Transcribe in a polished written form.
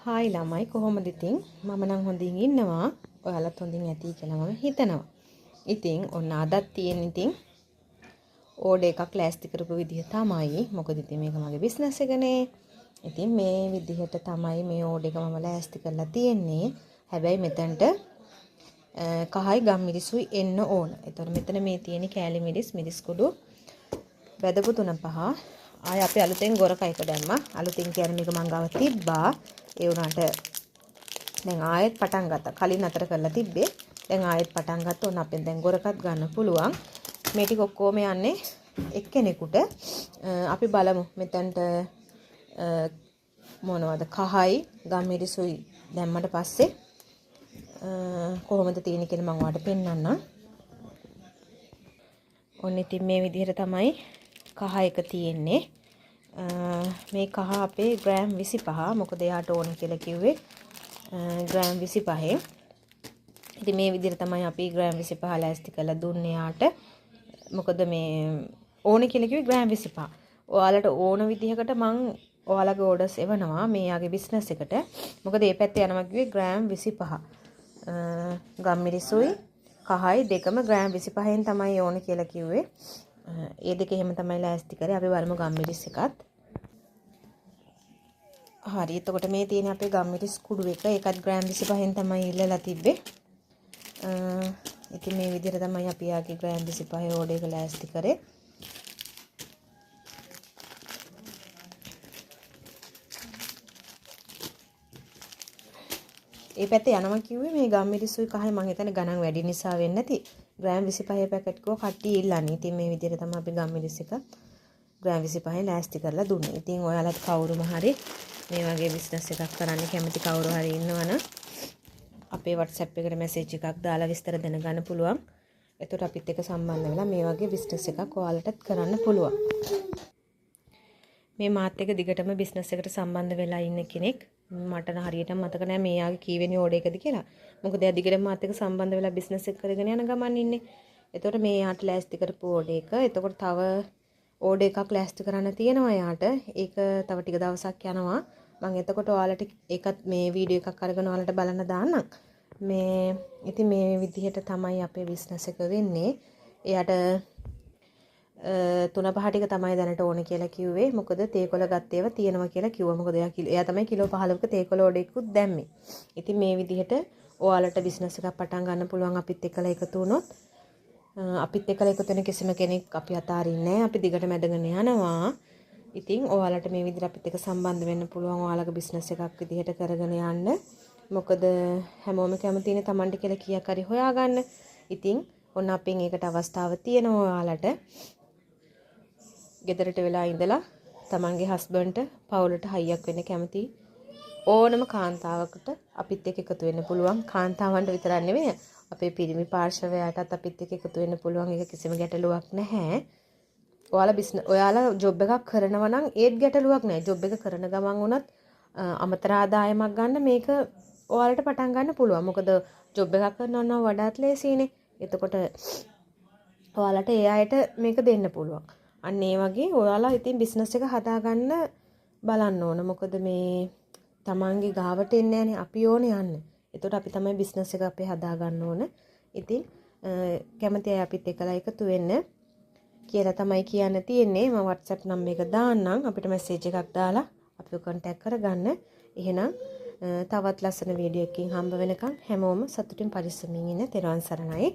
Hi ළමයි කොහොමද ඉතින් මම නම් හොඳින් ඉන්නවා ඔයාලත් හොඳින් ඇති කියලා මම හිතනවා. ඉතින් ඔන්න අදත් තියෙන ඉතින් ඕඩර් එකක් ලෑස්ති කරපු විදිහ තමයි. මොකද ඉතින් මේක මගේ බිස්නස් එකනේ. ඉතින් මේ විදිහට තමයි මේ ඕඩර් එක මම ලෑස්ති කරලා තියෙන්නේ. හැබැයි මෙතනට කහයි ගම්මිරිසුයි එන්න ඕන. ඒතකොට මෙතන මේ තියෙන කෑලි මිරිස් කුඩු වැදපු 3-5 ආය අපි අලුතෙන් ගොරකයක දැම්මා. අලුතින් කියන්නේ මේක මං ගාව තිබ්බා. ඒ වුණාට දැන් ආයෙත් පටන් ගත්තා. කලින් අතර කරලා තිබ්බේ. දැන් ආයෙත් පටන් ගත්තා. ඕන අපෙන් දැන් ගොරකත් ගන්න පුළුවන්. මේ ටික ඔක්කොම යන්නේ එක්කෙනෙකුට. අපි බලමු මෙතනට මොනවද කහයි ගම්මිරිසුයි දැම්මට පස්සේ කොහොමද තියෙන්නේ කියලා මම ඔයාලට පෙන්නන්නම්. ඔන්න ඉතින් මේ විදිහට තමයි කහ එක තියෙන්නේ. මේ කහ අපේ ග්‍රෑම් 25. මොකද එයාට ඕන කියලා කිව්වේ ග්‍රෑම් 25. ඉතින් මේ විදිහට තමයි අපි ග්‍රෑම් 25 ලෑස්ති කරලා දුන්නේ යාට. මොකද මේ ඕන කියලා කිව්වේ ග්‍රෑම් 25. ඔයාලට ඕන විදිහකට මං ඔයාලගේ ඕඩර්ස් එවනවා මේ යාගේ බිස්නස් එකට. මොකද මේ පැත්තේ යනවා කිව්වේ ග්‍රෑම් 25. ගම්මිරිසුයි කහයි දෙකම ග්‍රෑම් 25න් තමයි ඕන කියලා කිව්වේ. ඒ දෙක එහෙම තමයි ලෑස්ති කරේ. අපි බලමු ගම්මිරිස් එකත්. හරි. එතකොට මේ තියෙන අපේ ගම්මිරිස් කුඩු එක. ඒකත් ග්‍රෑම් 25න් තමයි ඉල්ලලා තිබ්බේ. ඉතින් මේ විදිහට තමයි අපි යාගේ ග්‍රෑම් 25 ඕඩර් එක ලෑස්ති කරේ. ඒ පැත්තේ යනවා කිව්වේ මේ ගම්මිරිසුයි කහයි මං හිතන්නේ ගණන් වැඩි නිසා වෙන්නේ නැති. ග්‍රෑම් 25 පැකට් කෝ කට්ටිය ඉල්ලන්නේ. ඉතින් මේ විදිහට තමයි අපි ගම්මිරිස් එක ග්‍රෑම් 25 ලෑස්ති කරලා දුන්නේ. ඉතින් ඔයාලත් කවුරුම හරි මේ වගේ බිස්නස් එකක් කරන්න කැමති කවුරු හරි ඉන්නවනම් අපේ WhatsApp එකට මැසේජ් එකක් දාලා විස්තර දැනගන්න පුළුවන්. එතකොට අපිත් එක්ක සම්බන්ධ වෙලා මේ වගේ බිස්නස් එකක් ඔයාලටත් කරන්න පුළුවන්. මේ මාත් එක්ක දිගටම බිස්නස් එකට සම්බන්ධ වෙලා ඉන්න කෙනෙක් මට හරියටම මතක නැහැ මේ යාගේ කීවෙනි ඕඩර් එකද කියලා. මොකද එයා දිගටම මාත් එක්ක සම්බන්ධ වෙලා බිස්නස් එක කරගෙන යන ගමන් ඉන්නේ. එතකොට මේ යාට ලෑස්ති කරපු ඕඩර් එක. එතකොට තව ඕඩර් එකක් ලෑස්ති කරන්න තියෙනවා යාට. ඒක තව ටික දවසක් යනවා. මම එතකොට ඔයාලට ඒකත් මේ වීඩියෝ එකක් අරගෙන ඔයාලට බලන්න දාන්නම්. මේ ඉතින් මේ විදිහට තමයි අපේ බිස්නස් එක වෙන්නේ. එයාට 3-5 ටික තමයි දැනට ඕන කියලා කිව්වේ. මොකද තේකොළ ගත්ත ඒවා තියෙනවා කියලා කිව්වා. මොකද එයා තමයි කිලෝ 15ක තේකොළ ඕඩර් එකකුත් දැම්මේ. ඉතින් මේ විදිහට ඔයාලට බිස්නස් එකක් පටන් ගන්න පුළුවන් අපිත් එක්කලා එකතු වුණොත්. අපිත් එක්කලා එකතු වෙන කිසිම කෙනෙක් අපි අතාරින්නේ නැහැ. අපි දිගට මැදගෙන යනවා. ඉතින් ඔයාලට මේ විදිහට අපිත් එක්ක සම්බන්ධ වෙන්න පුළුවන් ඔයාලගේ බිස්නස් එකක් විදිහට කරගෙන යන්න. මොකද හැමෝම කැමතිනේ Tamanට කියලා කීයක් හරි හොයාගන්න. ඉතින් ඔන්න අපෙන් ඒකට අවස්ථාව තියෙනවා ඔයාලට. ගෙදරට වෙලා ඉඳලා Tamanගේ හස්බන්ඩ්ට පවුලට හයියක් වෙන්න කැමති ඕනම කාන්තාවකට අපිත් එක්ක එකතු වෙන්න පුළුවන්. කාන්තාවන්ට විතරක් නෙවෙයි අපේ පිරිමි පාර්ශවයටත් අපිත් එක්ක එකතු වෙන්න පුළුවන්. ඒක කිසිම ගැටලුවක් නැහැ. ඔයාලා ජොබ් එකක් කරනවා නම් ඒත් ගැටලුවක් නැහැ. ජොබ් එක කරන ගමන් වුණත් අමතර ආදායමක් ගන්න මේක ඔයාලට පටන් ගන්න පුළුවන්. මොකද ජොබ් එකක් කරනවා නම් වඩාත් ලේසියිනේ. එතකොට ඔයාලට ඒ අයට මේක දෙන්න පුළුවන්. අන්න ඒ වගේ ඔයාලා ඉතින් බිස්නස් එක හදාගන්න බලන්න ඕන. මොකද මේ තමන්ගේ ගාවට එන්නේ නැහනේ. අපි ඕනේ යන්න. එතකොට අපි තමයි බිස්නස් එක අපේ හදාගන්න ඕන. ඉතින් කැමති අය අපිත් එක්කලා එකතු වෙන්න කියලා තමයි කියන්න තියෙන්නේ. මම WhatsApp නම්බර් එක දාන්නම්. අපිට මැසේජ් එකක් දාලා අපිව contact කරගන්න. එහෙනම් තවත් ලස්සන වීඩියෝ එකකින් හම්බ වෙනකන් හැමෝම සතුටින් පරිස්සමින් ඉන්න. තෙරුවන් සරණයි.